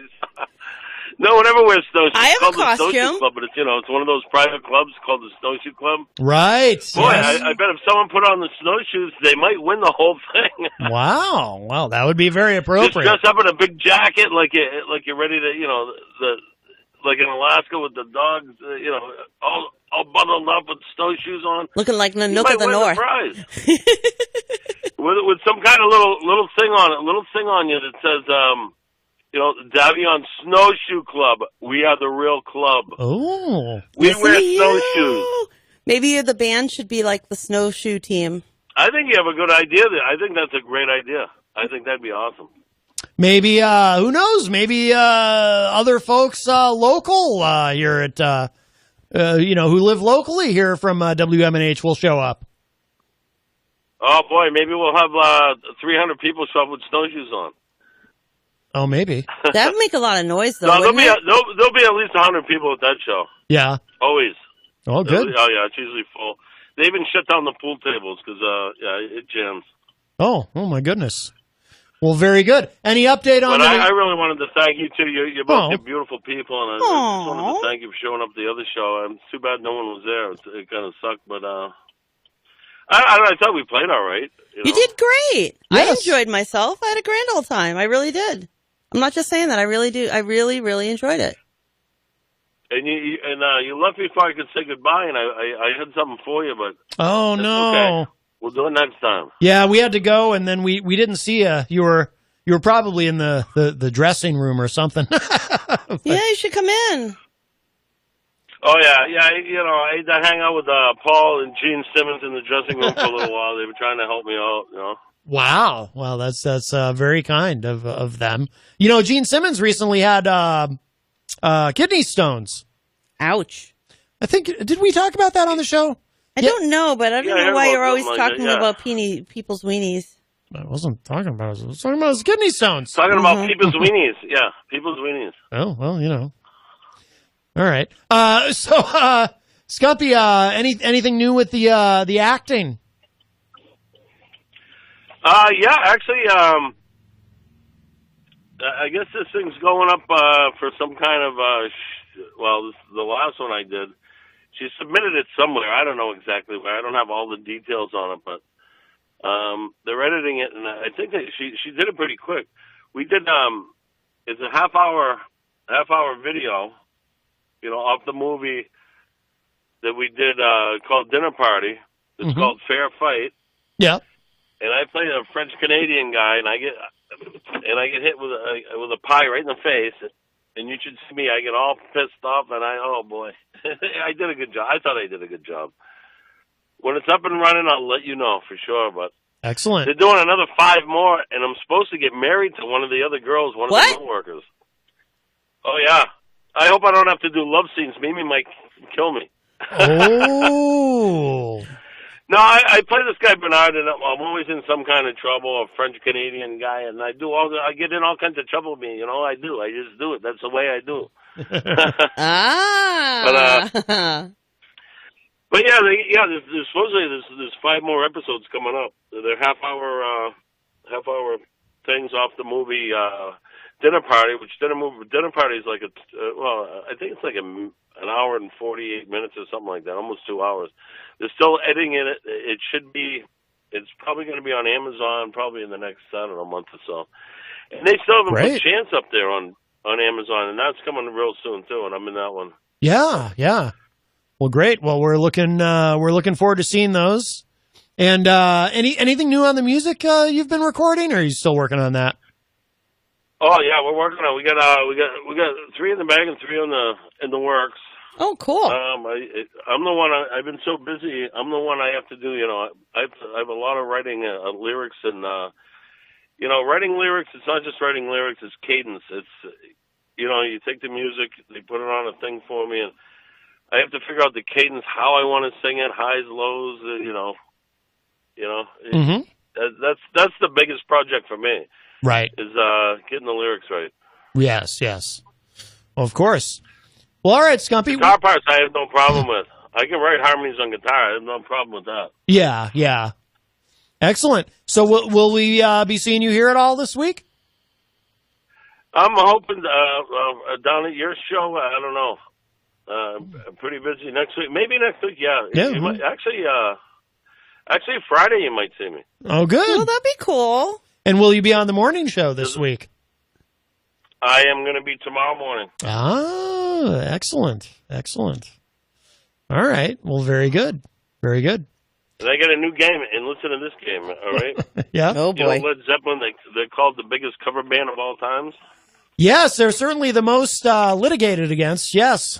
No one ever wears snowshoes. I have it's called a costume. The Snowshoe Club, but it's one of those private clubs called the Snowshoe Club. Right. Boy, yes. I bet if someone put on the snowshoes, they might win the whole thing. Wow. Well, that would be very appropriate. Just dress up in a big jacket, like you're ready to, like in Alaska with the dogs, all bundled up with snowshoes on. Looking like You Nanook might of the win North. The prize. with some kind of little thing on it, little thing on you that says, Davion Snowshoe Club. We are the real club. Oh, we wear snowshoes. Maybe the band should be like the snowshoe team. I think you have a good idea there. I think that's a great idea. I think that'd be awesome. Maybe, who knows? Maybe other folks local here at, who live locally here from WMNH will show up. Oh, boy, maybe we'll have 300 people show up with snowshoes on. Oh, maybe. That would make a lot of noise, though, No, there'll be wouldn't at least 100 people at that show. Yeah. Always. Oh, good. Oh, yeah, it's usually full. They even shut down the pool tables because, it jams. Oh, my goodness. Well, very good. Any update on that? I really wanted to thank you, too. You're both beautiful people, and I just wanted to thank you for showing up at the other show. It's too bad no one was there. It kind of sucked, but I thought we played all right. You did great. Yes. I enjoyed myself. I had a grand old time. I really did. I'm not just saying that. I really do. I really, really enjoyed it. And you left before I could say goodbye, and I had something for you, but oh no, okay. We'll do it next time. Yeah, we had to go, and then we didn't see you. You were You were probably in the dressing room or something. Yeah, you should come in. Oh yeah. I hang out with Paul and Gene Simmons in the dressing room for a little while. They were trying to help me out. Wow. Well, that's very kind of them. Gene Simmons recently had kidney stones. Ouch. I think, did we talk about that on the show? I don't know, but I don't know why you're always talking that, about people's weenies. I wasn't talking about it. I was talking about his kidney stones. Talking about people's weenies. Yeah, people's weenies. Oh, well, All right. Scumpy, anything new with the acting? Yeah, actually, I guess this thing's going up for some kind of, the last one I did, she submitted it somewhere. I don't know exactly where. I don't have all the details on it, but they're editing it, and I think that she did it pretty quick. We did, it's a half hour video, off the movie that we did called Dinner Party. It's called Fair Fight. Yeah. And I play a French Canadian guy, and I get hit with a pie right in the face. And you should see me. I get all pissed off, and oh boy, I did a good job. I thought I did a good job. When it's up and running, I'll let you know for sure. But excellent. They're doing another 5 more, and I'm supposed to get married to one of the other girls, one of the workers. Oh yeah. I hope I don't have to do love scenes. Mimi might kill me. Oh. No, I play this guy Bernard, and I'm always in some kind of trouble. A French Canadian guy, and I get in all kinds of trouble. I do. I just do it. That's the way I do. But yeah, there's supposedly there's 5 more episodes coming up. They're half hour things off the movie Dinner Party, which Dinner Party is like I think it's like an hour and 48 minutes or something like that, almost 2 hours. They're still editing it. It's probably going to be on Amazon probably in the next, month or so. And they still haven't put Chance up there on Amazon, and that's coming real soon too, and I'm in that one. Yeah. Well, great. Well, we're looking forward to seeing those. And anything new on the music you've been recording, or are you still working on that? Oh yeah, we're working on it. We got 3 in the bag and 3 in the works. Oh, cool. I'm the one. I've been so busy. I'm the one I have to do. I have a lot of writing lyrics and writing lyrics. It's not just writing lyrics. It's cadence. It's you take the music, they put it on a thing for me, and I have to figure out the cadence, how I want to sing it, highs, lows. That's the biggest project for me. Right. Is getting the lyrics right. Yes. Well, of course. Well, all right, Scumpy. Guitar parts I have no problem with. I can write harmonies on guitar. I have no problem with that. Yeah. Excellent. So will we be seeing you here at all this week? I'm hoping down at your show. I don't know. I'm pretty busy next week. Maybe next week, yeah. Yeah. Might, actually, Friday you might see me. Oh, good. Well, that'd be cool. And will you be on the morning show this week? I am going to be tomorrow morning. Ah, excellent. All right. Well, very good. And I got a new game, and listen to this game, all right? Yeah. Oh, boy. Led Zeppelin, they're called the biggest cover band of all times. Yes, they're certainly the most litigated against, yes.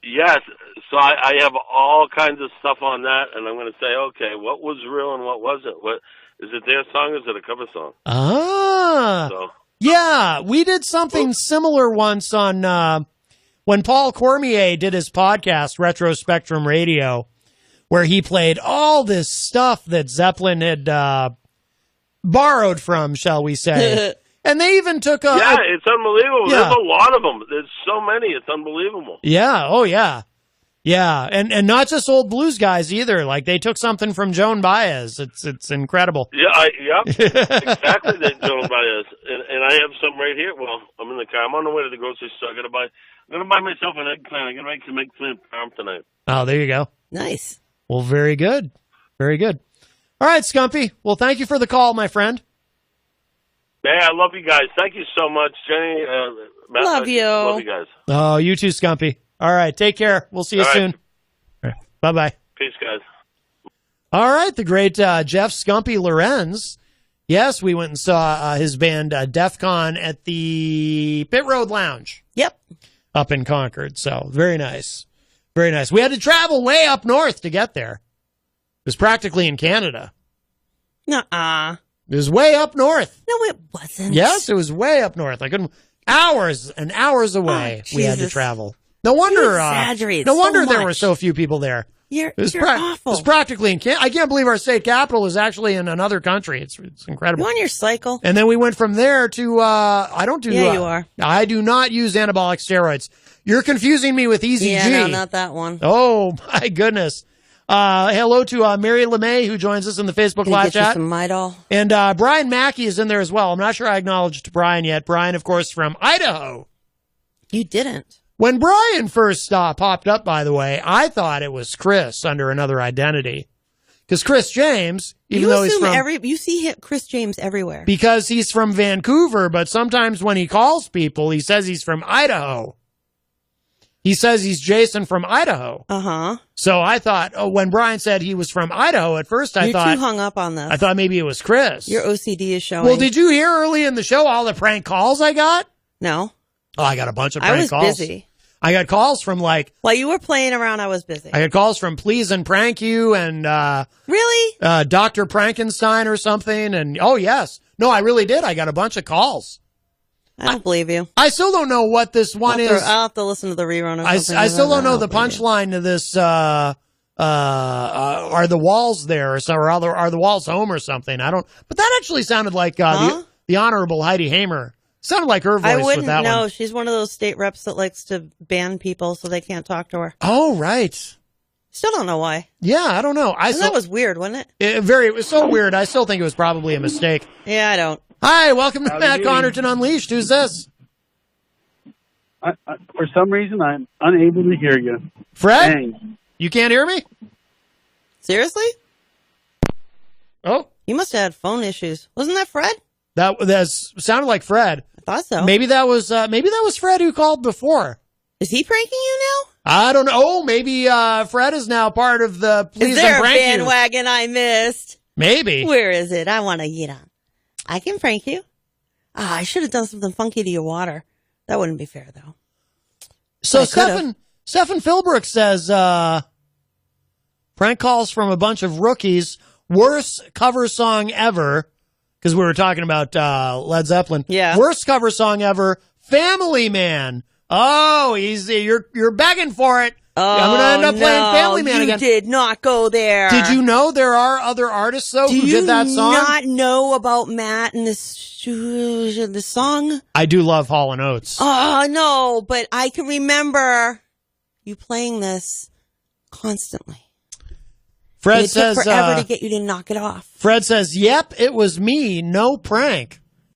Yes. So I have all kinds of stuff on that, and I'm going to say, okay, what was real and what wasn't? What is it their song or is it a cover song? Ah. So. Yeah, we did something similar once on when Paul Cormier did his podcast, Retro Spectrum Radio, where he played all this stuff that Zeppelin had borrowed from, shall we say. And they even took a... Yeah, it's unbelievable. Yeah. There's a lot of them. There's so many. It's unbelievable. Yeah, oh yeah. Yeah, and not just old blues guys either. Like, they took something from Joan Baez. It's incredible. Yeah, exactly. That Joan Baez, and I have some right here. Well, I'm in the car. I'm on the way to the grocery store. I'm gonna buy myself an eggplant. I'm gonna make some eggplant parm tonight. Oh, there you go. Nice. Well, very good. Very good. All right, Scumpy. Well, thank you for the call, my friend. Yeah, I love you guys. Thank you so much, Jenny. Matt, love you. Love you guys. Oh, you too, Scumpy. All right, take care. We'll see you soon. Right. Bye-bye. Peace, guys. All right, the great Jeff Scumpy Lorenz. Yes, we went and saw his band DEF CON at the Pit Road Lounge. Yep. Up in Concord. So, very nice. Very nice. We had to travel way up north to get there. It was practically in Canada. Nuh-uh. It was way up north. No, it wasn't. Yes, it was way up north. I couldn't. Hours and hours away we had to travel. No wonder. No wonder there were so few people there. You're awful. It was practically in Canada. I can't believe our state capital is actually in another country. It's incredible. You on your cycle? And then we went from there to. I don't do. Yeah, you are. I do not use anabolic steroids. You're confusing me with EZG. Yeah, no, not that one. Oh my goodness. Hello to Mary LeMay, who joins us in the Facebook live get you chat. some Midol. And Brian Mackey is in there as well. I'm not sure I acknowledged Brian yet. Brian, of course, from Idaho. You didn't. When Brian first popped up, by the way, I thought it was Chris under another identity. Because Chris James, even though he's from... You see Chris James everywhere. Because he's from Vancouver, but sometimes when he calls people, he says he's from Idaho. He says he's Jason from Idaho. Uh-huh. So I thought, when Brian said he was from Idaho, at first I thought... You're too hung up on this. I thought maybe it was Chris. Your OCD is showing. Well, did you hear early in the show all the prank calls I got? No. Oh, I got a bunch of prank calls. I was busy. I got calls from While you were playing around, I was busy. I got calls from Please and Prank You and... Really? Dr. Frankenstein or something. And, oh, yes. No, I really did. I got a bunch of calls. I don't believe you. I still don't know what this one is. I'll have to listen to the rerun or something. I still don't know the punchline to this, are the walls there, or are the walls home or something? I don't, but that actually sounded like, the Honorable Heidi Hamer. Sounded like her voice I with wouldn't that know. one. She's one of those state reps that likes to ban people so they can't talk to her. Oh, right. Still don't know why. Yeah, I don't know. That was weird, wasn't it? It was so weird. I still think it was probably a mistake. Yeah, I don't. Hi, welcome to Matt Connarton Unleashed. Who's this? For some reason, I'm unable to hear you. Fred? Dang. You can't hear me? Seriously? Oh. You must have had phone issues. Wasn't that Fred? That sounded like Fred. I thought so. Maybe that was Fred who called before. Is he pranking you now? I don't know. Oh, maybe Fred is now part of the Please and Prank You. Is there a bandwagon I missed? Maybe. Where is it? I want to get on. I can prank you. I should have done something funky to your water. That wouldn't be fair, though. So Stephen Philbrook says, prank calls from a bunch of rookies. Worst cover song ever. Because we were talking about Led Zeppelin. Yeah. Worst cover song ever. Family Man. Oh, you're begging for it. Oh, I'm going to end up playing Family Man again. You did not go there. Did you know there are other artists, though, who did that song? Do you not know about Matt and this song? I do love Hall & Oates. Oh, no, but I can remember you playing this constantly. Fred it says... took forever to get you to knock it off. Fred says, yep, it was me, no prank.